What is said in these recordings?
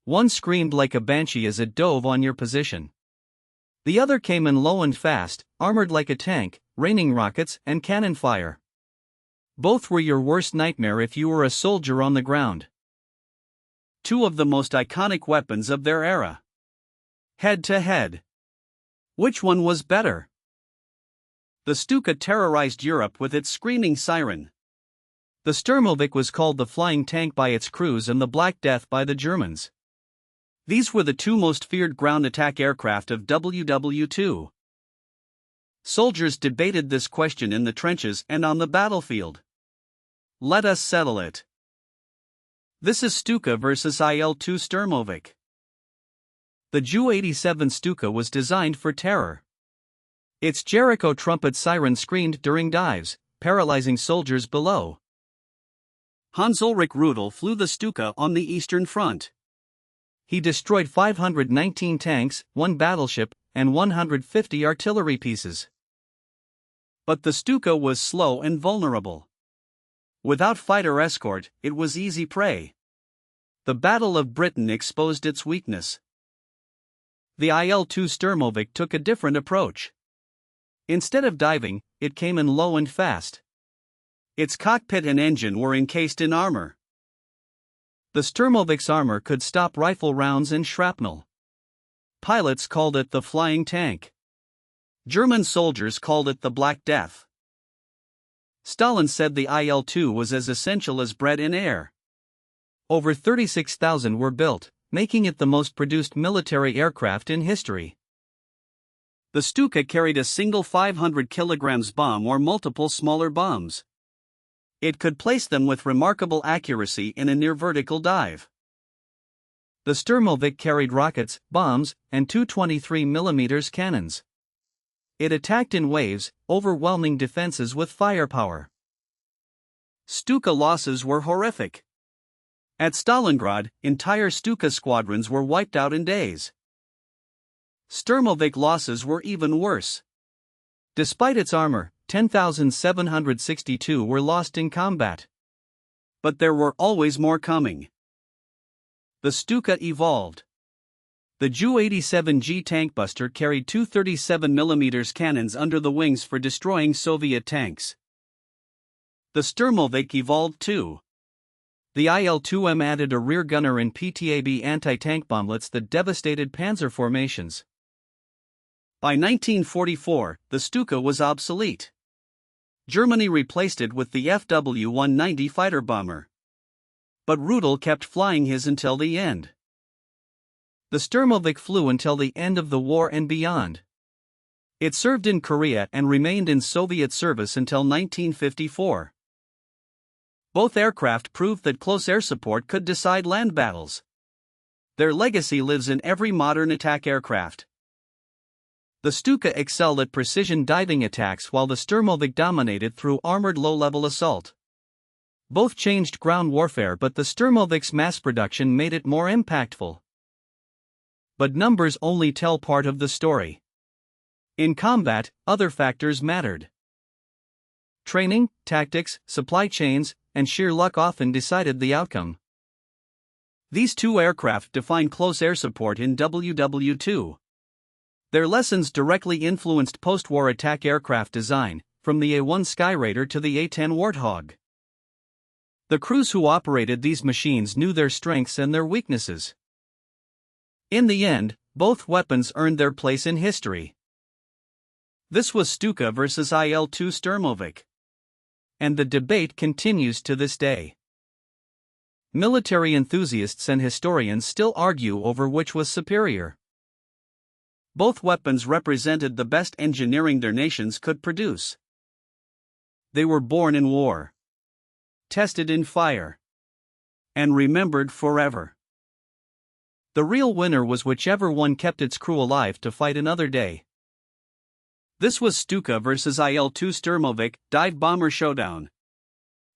One screamed like a banshee as it dove on your position. The other came in low and fast, armored like a tank, raining rockets and cannon fire. Both were your worst nightmare if you were a soldier on the ground. Two of the most iconic weapons of their era. Head to head. Which one was better? The Stuka terrorized Europe with its screaming siren. The Sturmovik was called the flying tank by its crews and the Black Death by the Germans. These were the two most feared ground attack aircraft of WW2. Soldiers debated this question in the trenches and on the battlefield. Let us settle it. This is Stuka versus IL-2 Sturmovik. The Ju-87 Stuka was designed for terror. Its Jericho trumpet siren screamed during dives, paralyzing soldiers below. Hans-Ulrich Rudel flew the Stuka on the Eastern Front. He destroyed 519 tanks, 1 battleship, and 150 artillery pieces. But the Stuka was slow and vulnerable. Without fighter escort, it was easy prey. The Battle of Britain exposed its weakness. The IL-2 Sturmovik took a different approach. Instead of diving, it came in low and fast. Its cockpit and engine were encased in armor. The Sturmovik's armor could stop rifle rounds and shrapnel. Pilots called it the flying tank. German soldiers called it the Black Death. Stalin said the IL-2 was as essential as bread in air. Over 36,000 were built, making it the most produced military aircraft in history. The Stuka carried a single 500 kg bomb or multiple smaller bombs. It could place them with remarkable accuracy in a near-vertical dive. The Sturmovik carried rockets, bombs, and two 23mm cannons. It attacked in waves, overwhelming defenses with firepower. Stuka losses were horrific. At Stalingrad, entire Stuka squadrons were wiped out in days. Sturmovik losses were even worse. Despite its armor, 10,762 were lost in combat. But there were always more coming. The Stuka evolved. The Ju-87G tankbuster carried two 37mm cannons under the wings for destroying Soviet tanks. The Sturmovik evolved too. The IL-2M added a rear gunner and PTAB anti-tank bomblets that devastated panzer formations. By 1944, the Stuka was obsolete. Germany replaced it with the FW-190 fighter bomber. But Rudel kept flying his until the end. The Sturmovik flew until the end of the war and beyond. It served in Korea and remained in Soviet service until 1954. Both aircraft proved that close air support could decide land battles. Their legacy lives in every modern attack aircraft. The Stuka excelled at precision diving attacks while the Sturmovik dominated through armored low-level assault. Both changed ground warfare, but the Sturmovik's mass production made it more impactful. But numbers only tell part of the story. In combat, other factors mattered. Training, tactics, supply chains, and sheer luck often decided the outcome. These two aircraft defined close air support in WW2. Their lessons directly influenced post-war attack aircraft design, from the A-1 Skyraider to the A-10 Warthog. The crews who operated these machines knew their strengths and their weaknesses. In the end, both weapons earned their place in history. This was Stuka versus IL-2 Sturmovik. And the debate continues to this day. Military enthusiasts and historians still argue over which was superior. Both weapons represented the best engineering their nations could produce. They were born in war, tested in fire, and remembered forever. The real winner was whichever one kept its crew alive to fight another day. This was Stuka versus IL-2 Sturmovik, Dive Bomber Showdown.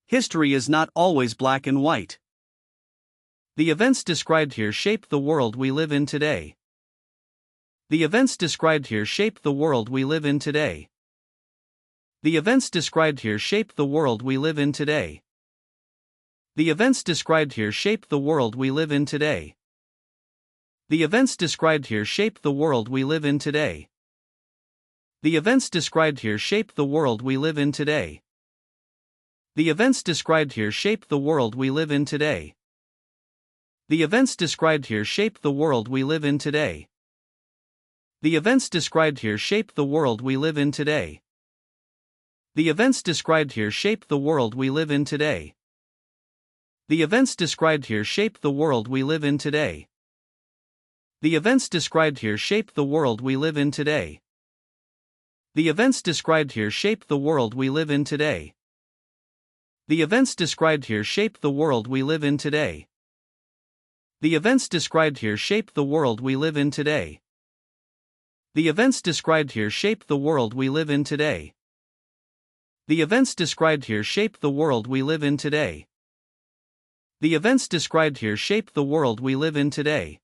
History is not always black and white. The events described here shape the world we live in today. The events described here shape the world we live in today. The events described here shape the world we live in today. The events described here shape the world we live in today. The events described here shape the world we live in today. The events described here shape the world we live in today. The events described here shape the world we live in today. The events described here shape the world we live in today. The events described here shape the world we live in today. The events described here shape the world we live in today. The events described here shape the world we live in today. The events described here shape the world we live in today. The events described here shape the world we live in today. The events described here shape the world we live in today. The events described here shape the world we live in today. The events described here shape the world we live in today. The events described here shape the world we live in today. The events described here shape the world we live in today.